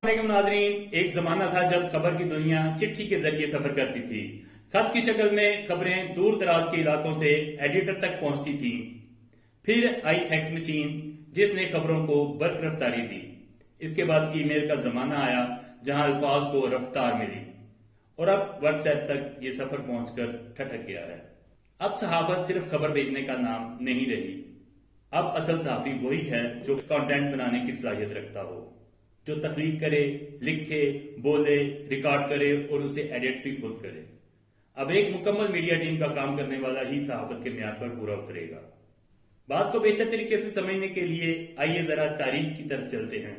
वालेकुम नाजरीन। एक जमाना था जब खबर की दुनिया चिट्ठी के जरिए सफर करती थी। खत की शक्ल में खबरें दूर दराज के इलाकों से एडिटर तक पहुंचती थी। फिर आई फैक्स मशीन जिसने खबरों को बर्क रफ्तारी दी। इसके बाद ईमेल का जमाना आया जहां अल्फाज को रफ्तार मिली और अब व्हाट्सएप तक ये सफर पहुंचकर ठटक गया है। अब सहाफत सिर्फ खबर भेजने का नाम नहीं रही। अब असल सहाफी वही है जो कंटेंट बनाने की सलाहियत रखता हो, जो तख्लीक करे, लिखे, बोले, रिकॉर्ड करे और उसे एडिट भी खुद करे। अब एक मुकम्मल मीडिया टीम का काम करने वाला ही सहाफत के म्यार पर पूरा उतरेगा। बात को बेहतर तरीके से समझने के लिए आइए जरा तारीख की तरफ चलते हैं।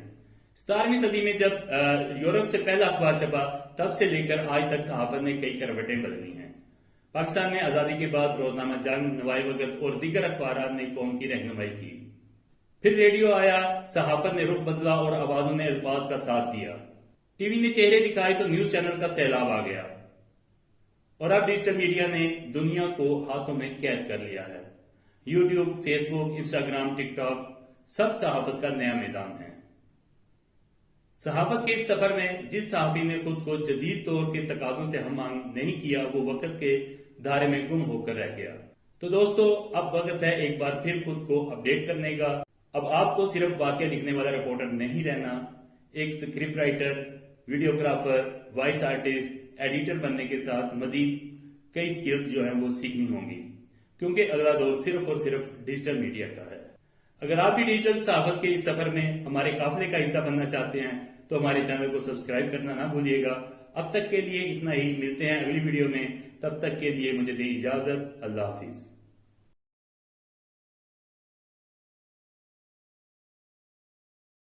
17वीं सदी में जब यूरोप से पहला अखबार छपा, तब से लेकर आज तक सहाफत ने कई करवटें बदली हैं। पाकिस्तान में आजादी के बाद रोजनामा जंग, नवाए वक्त और दीगर अखबार ने कौम की रहनुमाई की। फिर रेडियो आया, सहाफत ने रुख बदला और आवाजों ने अल्फाज का साथ दिया। टीवी ने चेहरे दिखाए तो न्यूज चैनल का सैलाब आ गया और अब डिजिटल मीडिया ने दुनिया को हाथों में कैद कर लिया है। यूट्यूब, फेसबुक, इंस्टाग्राम, टिकटॉक सब सहाफत का नया मैदान है। सहाफत के इस सफर में जिस सहाफी ने खुद को जदीद दौर के तकाजों से हम आंग नहीं किया, वो वक्त के धारे में गुम होकर रह गया। तो दोस्तों, अब वक्त है एक बार फिर खुद को अपडेट करने का। अब आपको सिर्फ वाकया लिखने वाला रिपोर्टर नहीं रहना, एक script writer, videographer, voice artist, editor बनने के साथ मजीद कई स्किल्स जो हैं वो सीखनी होंगी, क्योंकि अगला दौर सिर्फ और सिर्फ डिजिटल मीडिया का है। अगर आप भी डिजिटल सहाफत के इस सफर में हमारे काफिले का हिस्सा बनना चाहते हैं तो हमारे चैनल को सब्सक्राइब करना ना भूलिएगा। अब तक के लिए इतना ही, मिलते हैं अगली वीडियो में। तब तक के लिए मुझे दे इजाजत। अल्लाह हाफिज।